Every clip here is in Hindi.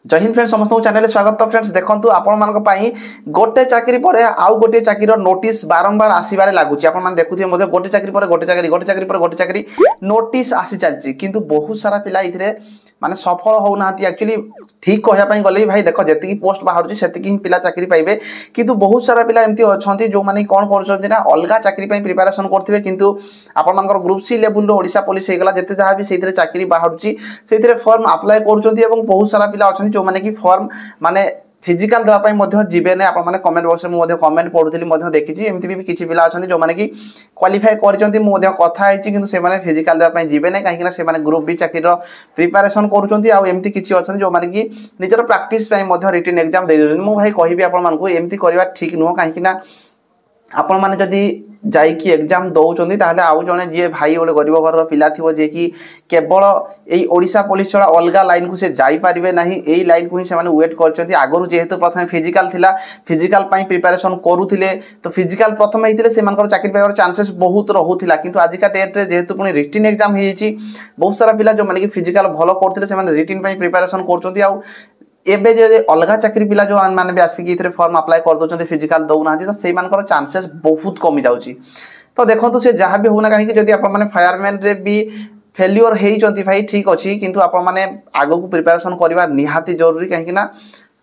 जय हिंद फ्रेंड्स समस्त चैनल स्वागत। तो फ्रेंड्स देखंतु आपण मानक पई गोटे चाकरी परे आउ गोटे चाकरीर नोटिस बारंबार आसीबारे लागुची। आपण मान देखुथिबे मध्ये गोटे चाकरी परे गोटे चाकरी गोटे चाकरी परे गोटे चाकरी नोटिस आसी चलची, किंतु बहुत सारा पिला इथिरे माने सफल हो नांती। एक्चुअली ठीक कहया पई गले भाई देख जति पोस्ट बाहर सेतिकी ही पिला चाकरी पाइबे, किंतु बहुत सारा पिला एमती अछंती जो माने कोन करछंती ना अलगा चाकरी पई प्रिपरेशन करथिबे, किंतु आपण मानकर ग्रुप सी लेवल रो ओडिसा पुलिस हेगला जते जहा भी सेथिरे चाकरी बाहरची सेथिरे फॉर्म अप्लाई करछंती। एवं बहुत सारा पिला अछंती जो माने कि फॉर्म माने फिजिकल देवा पई मध्ये जीवे ने। आपण माने कमेंट बॉक्स में मध्ये कमेंट पढुथिली मध्ये देखिछि एमती भी किछि पिला अछंती जो माने कि क्वालिफाई करछंती मु मध्ये कथा आइछि, किंतु से माने फिजिकल देवा पई जीवे ने काहे कि से माने ग्रुप बी चाकरी रो प्रिपरेशन करूछंती। आ एमती किछि अछंती जो माने कि निजर प्रैक्टिस पई मध्ये रिटन एग्जाम दे दोछन। मु भाई कहिबी आपण मानकू एमती करबा ठीक नुह, काहे कि आपण माने जदी जाइकी एग्जाम दौचंदी ताहले आउ जने जे भाई ओले गरीब घर पिला थिबो जे कि केवल एई ओडिसा पुलिस छडा अलगा लाइन को से जाई परिबे नाही, एई लाइन को ही से माने वेट करचंती। आगरु जेहेतु प्रथमे फिजिकल थिला, फिजिकल पई प्रिपरेशन करूथिले, तो फिजिकल प्रथमे हिथिले से मानकर चाकरी पाइबार चांसेस बहुत रहुथिला। किंतु आजिका डेट रे जेहेतु पुनी रिटन एग्जाम हेछि, बहुत सारा पिला जो माने कि फिजिकल भलो करथिले से माने रिटन पई प्रिपरेशन करचंती। आउ एबे जे अलगा चाकरी पिला जो माने भी आसिक इथरे फॉर्म अप्लाई कर दोचंते फिजिकल दउ नांती, तो सेई मानकर चांसेस बहुत कमी जाउची। तो देखंतु से जहा भी होना काहे कि जदी आपण माने फायरमैन रे भी फेल्युअर हेई चंती भाई ठीक अछि, किंतु आपण माने आगो को प्रिपरेशन करबा निहाती जरूरी, काहे कि ना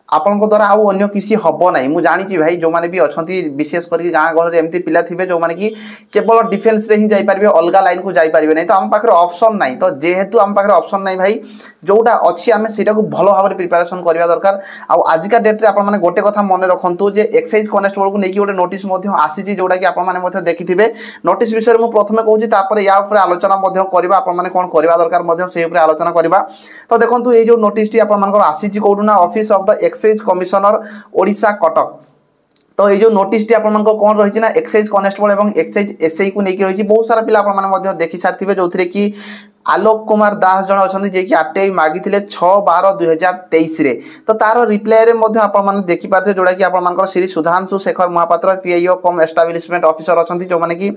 आपण को द्वारा आउ अन्य किसी हबो नाही। मु जानि छि भाई जो माने भी अछंती विशेष करके गां गहर रे एमती पिला थिबे जो माने कि केवल डिफेंस रे ही जाई परिबे, अलगा लाइन को जाई परिबे नाही। तो हम पाखरे ऑप्शन नाही, तो जेहेतु हम पाखरे ऑप्शन नाही भाई जोटा अछि आमे सेटा को भलो भाबरे प्रिपरेशन करबा दरकार। आ आजिका डेट रे आपण माने गोटे कथा मने रखंतु जे एक्साइज कॉन्स्टेबल को नेकी गोटे नोटिस मध्ये आसी छि, जोटा कि आपण माने मध्ये देखिथिबे। नोटिस विषय रे मु प्रथमे कहूछि, तापर या ऊपर आलोचना मध्ये करबा, आपण माने कोन करबा दरकार मध्ये से ऊपर आलोचना करबा। तो देखंतु ए जो नोटिस टी आपण मानकर आसी छि कोडुना office of the excise commissioner Odisha Cuttack. तो ये जो नोटिस टी आपण मानको कोन रहिछि ना एक्साइज कॉन्स्टेबल एवं एक्साइज एसआई को नेकी रहिछि। बहुत सारा पिला आपण माने मध्ये देखि सारथिबे जोथरे कि आलोक कुमार दास जण अछंती जे कि आरटीआई मागिथिले 6/12/2023 रे। तो तारो रिप्लाई रे मध्ये आपण माने देखि पारथे, जोडा कि आपण मानकर श्री सुधांशु शेखर महापात्र पीआईओ कम एस्टाब्लिशमेंट ऑफिसर अछंती, जो माने कि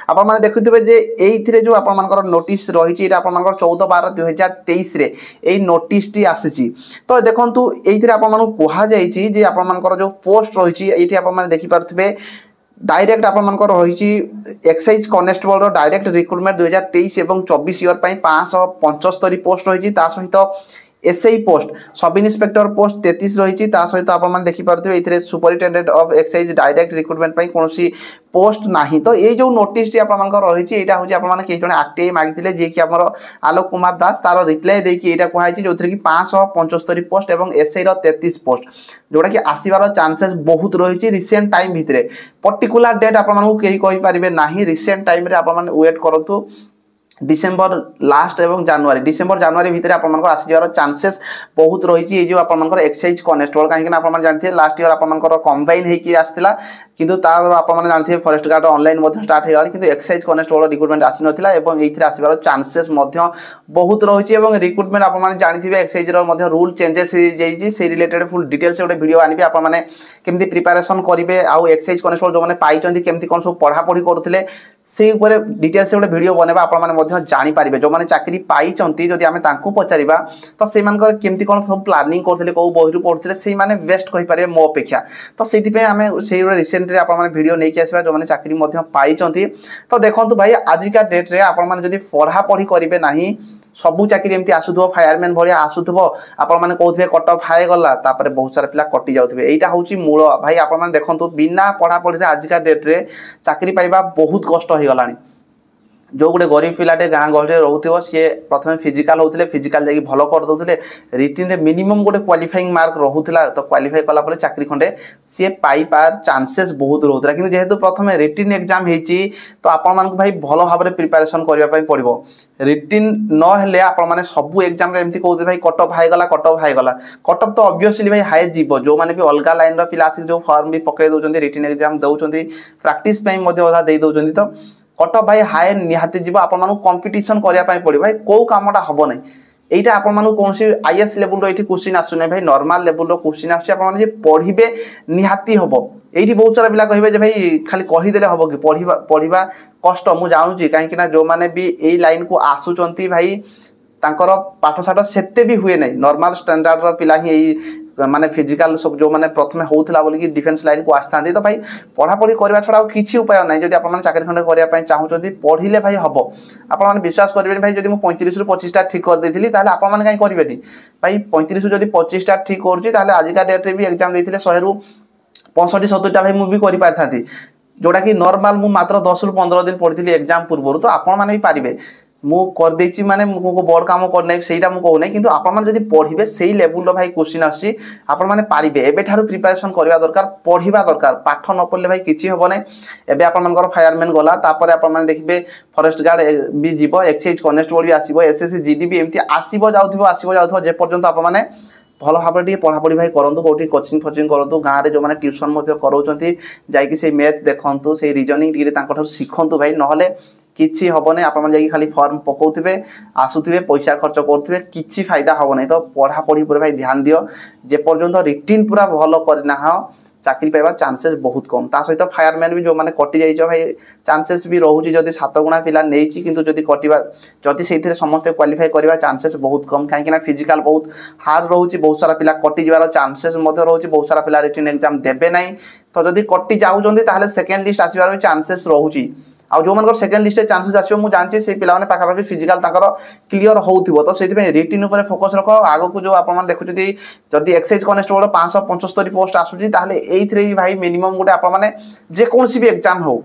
आपण माने देखुथिबे जे एइथिरे जो आपण मानकर नोटिस रहिछि एटा आपण मानकर 14/12/2023 रे एई नोटिस टी आसीछि। तो देखंतु एइथिरे आपण मानकु कोहा जाईछि जे आपण मानकर जो पोस्ट रहिछि एइथि आपण माने देखि पारथिबे डायरेक्ट आपण मानकर रहिछि एक्साइज कॉन्स्टेबल रो डायरेक्ट रिक्रूटमेंट 2023 एवं 24 ईयर पई 575 पोस्ट रहिछि। ता सहित SI post sub inspector post 33 रहिछि। ता सहित आपण माने देखि पारथिबे इथरे superintendent of excise direct recruitment पई कोनोसी पोस्ट नाही। तो ए जो नोटिस टी आपण मानकर रहिछि एटा होछि आपण माने के जने आरटीआई मागिथिले जे कि हमर आलोक कुमार दास, तारो रिप्लाई देइ कि एटा कोहाइछि जोथरे कि 575 पोस्ट एवं एसआई रो 33 पोस्ट, जोडा कि आसीबार चांसेस बहुत रहिछि रिसेंट टाइम भितरे। पर्टिकुलर डेट आपण मानकु केही कहि परिबे नाही, रिसेंट टाइम रे आपण माने वेट करंतु। डिसेंबर लास्ट एवं जनवरी डिसेंबर जनवरी भितर आपण मानकर आसी जावर चांसेस बहुत रहिछि। ए जो आपण मानकर एक्साइज कॉन्स्टेबल काहे कि आपण माने जानथे लास्ट ईयर आपण मानकर कंबाइन हेकि आस्थिला, किंतु तार आपण माने जानथे फॉरेस्ट गार्ड ऑनलाइन मध्ये स्टार्ट हेगला, किंतु एक्साइज कॉन्स्टेबल रिक्रूटमेंट आसी नथिला एवं एथिरे आसीबार चांसेस मध्ये बहुत रहिछि। एवं रिक्रूटमेंट आपण माने जानिथिबे एक्साइज रो मध्ये रूल चेंजेस हे जाईछि, से रिलेटेड फुल डिटेल्स गोटे वीडियो आनिबे आपण माने केमति प्रिपरेशन करिवे। आ एक्साइज कॉन्स्टेबल जो माने पाइचंती केमति कोन सब पढा पढी करथिले से ऊपर डिटेल्स गोटे वीडियो बनेबा आपण माने मध्ये जानि पारिबे। जो माने चाकरी पाइचंती जदि आमे तांकु पचारिबा तो से मानकर केमति कोन सब प्लानिंग करथिले, को बहिरु पढथिले, से माने बेस्ट कहि पारिबे मो अपेक्षा। तो सेति पे आमे से रिसेंट रे आपण माने वीडियो नै कि आसीबा जो माने चाकरी मध्ये पाइचंती। तो देखंतु भाई आजिका डेट रे आपण माने जदि पढा पढी करिवे नाही, सबु चाकरी एमती आसुथबो फायरमैन भलिया आसुथबो, आपण माने कहउथबे कट ऑफ हाई गला, तापर बहुत सारा पिला कटि जाउथबे। एटा होची मूल भाई। आपण माने देखंतु बिना पढा पढी रे आजिका डेट रे चाकरी पाइबा बहुत कष्ट हो गलानी। जो गोटे गरीब पिलाटे गाँ गहल रोथो सी प्रथम फिजिकल होते फिजिकल जाकि भल कर दौले, रिटिन रे मिनिमम गोटे क्वालिफाइंग मार्क रोला, तो क्वालिफाई कलापर चाकरी खंडे सी पाइबार चांसेस बहुत रोला। कि जेहेतु प्रथम रिटिन एग्जाम होती तो आपण मानक भाई भल भाव में प्रिपरेशन करने पड़ो। रिटिन नहेले आपण मैंने सबू एग्जाम एमती कहते भाई कट ऑफ हाईगला कट ऑफ हाईगला, कट ऑफ तो ऑब्वियसली भाई हाई जीव। जो मैंने भी अलग लाइन पिला आसिक जो फॉर्म भी पकई दौरान रिटिन एग्जाम दौरान प्राक्टिस अधा दे दौरान, तो कट ऑफ भाई हाई निहाती जीव। आपण मानक कंपटीशन करने पड़ो भाई, कौ कामटा हम ना এইটা আপনার কোনসি আইএস লেভেল এটি কোশ্চিন আসুনি ভাই, নর্মাল লেভেল কোশ্চিন আসছে। আপনার যে পড়িবে নিহাতি হব। এইটি বহুত সারা পিলা কহিবে যে ভাই খালি কহিদেলে হব কি, পড়িবা কষ্ট। মু জানুছি কাহিঁকি না যে বি এই লাইন কু আসুচন্তি ভাই तांकर पाठशाठ सेते भी हुए नहीं नॉर्मल स्टैंडर्ड पिला ही माने फिजिकल सब जो माने प्रथमे होउथला बोली कि डिफेंस लाइन को आस्थांती तो भाई पढ़ा पढ़ी करबा छडा किछि उपाय नै जदि आपण माने चाकरी खंडे करिया पय चाहउछथि पढिले भाई हबो आपण माने विश्वास करबेनी भाई जदि मु 35 रु 25 टा ठीक कर देथिली ताले आपण माने काई करबेनी भाई 35 रु जदि 25 टा ठीक करछि ताले आज का डेट रे भी एग्जाम देथिले 100 रु 65 70 टा भाई मु भी करि पारथांती जोड़ा कि नॉर्मल मु मात्र 10 रु 15 दिन पढ़िथिली एग्जाम पूर्व तो आपण माने भी पारिबे मु कर देछि माने मु को बड़ काम कर नै सेटा मु कहू नै किंतु आपण माने जदि पढिबे सेही लेवल रो भाई क्वेश्चन आछि आपण माने पारिबे एबे थारु प्रिपरेशन करबा दरकार पढिबा दरकार पाठ न पढले भाई किछि होबो नै एबे आपण मानकर फायरमैन गला तापर आपण माने देखिबे फॉरेस्ट गार्ड भी जीवो एक्साइज कांस्टेबल भी आसीबो एसएससी जीडी भी एमती आसीबो जाउथबो जे पर्यंत आपण माने भल भाव टी पढ़ापढ़ी भाई करूँ कौटी कोचिंग फोचिंग करूँ गाँव में जो मैंने ट्यूशन कराऊँच जाकि मैथ देखु से रिजनिंग टी शिखु भाई ना किसी हम ना आप खाली फर्म पकाउे आसुवे पैसा खर्च करुवे कि फायदा हम ना तो पढ़ापढ़ी पर भाई ध्यान दियो जे पर्यंत रिटिन पूरा भल करना चाकरी पाइबा चांसेस बहुत कम ता सहित फायरमैन भी जो माने कटि जाइछ भाई चांसेस भी रहउची जदी 7 गुणा पिला नेइची किंतु जदी कटिबा जदी सेइथिरे समस्त क्वालिफाई करबा चांसेस बहुत कम काहे कि ना फिजिकल बहुत हार्ड रहउची बहुत सारा पिला कटि जिवार चांसेस मध्ये रहउची बहुत सारा पिला रिटन एग्जाम देबे नै तो जदी कटि जाउजंदी ताले सेकंड लिस्ट आसीबार चांसेस रहउची आ जो मनकर सेकंड लिस्ट चांसेस आछियो मु जानछि से पिला माने पाखा पाखी फिजिकल ताकर क्लियर होउथिबो तो सेति पे रिटिन ऊपर फोकस रखो आगो को जो आपण मान देखुछथि जदी एक्साइज कांस्टेबल 575 पोस्ट आसुची ताले एइथरे भाई मिनिमम गोटे आपण माने जे कोनसी भी एग्जाम हो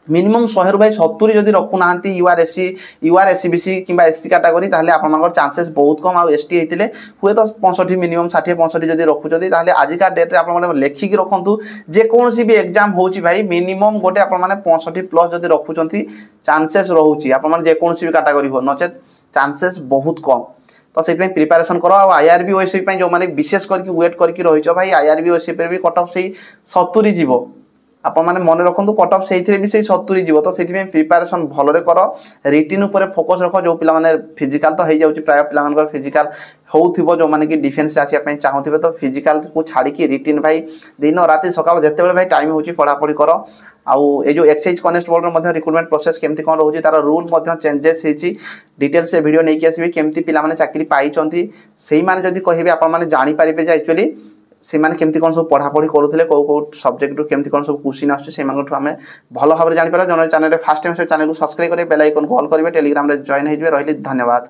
मिनिमम 100 रु भाई 70 जदी रखु नांती यूआर एससीबीसी किबा एससी कैटेगरी ताले आपण मानकर चांसेस बहुत कम आ एसटी हेतिले हुए तो 65 मिनिमम 60 65 जदी रखुचथि ताले आज का डेट रे आपण माने लेखि कि रखंतु जे कोनसी भी एग्जाम होउची भाई मिनिमम गोटे आपण माने 65 प्लस जदी रखुचंती चांसेस रहउची आपण माने जे कोनसी भी कैटेगरी हो नचेत चांसेस बहुत कम तो से प्रिपरेशन करो आईआरबी ओएससी जो माने विशेष करके वेट करके रहिछ भाई आईआरबी ओएससी पर भी कट ऑफ से 70 जीवो आपण माने मन रखंतु कट ऑफ सेइथिरे भी से 70 जीवो तो सेति में प्रिपरेशन भलो रे करो रिटिन ऊपर फोकस रखो जो पिला माने फिजिकल तो हे जाउची प्राय पिला मानकर फिजिकल होउथिबो जो माने कि डिफेंस आसी पय चाहउथिबे तो फिजिकल को छाड़ी की रिटिन भाई दिन राति सकाळ जते बेले भाई टाइम होउची पढा पढी करो आउ ए जो एक्साइज कांस्टेबल रो मध्ये रिक्रूटमेंट प्रोसेस केमती कोन रहउची तार रूल मध्ये चेंजेस हेची डिटेल से वीडियो नै कि आसीबे केमती पिला माने चाकरी पाइचंती सेही माने जदी कहिबे आपण माने जानि पारिबे जे एक्चुअली से माने केमती कोन सब पढ़ा पढ़ी करूथिले को सब्जेक्ट रो केमती कोन सब क्वेश्चन आछे से मानकठु हमें भलो भाबरे जानि पारा जन चैनल रे फर्स्ट टाइम से चैनल को सब्सक्राइब करे बेल आइकन को ऑल करिवे टेलीग्राम रे जॉइन हेजबे रहिली धन्यवाद।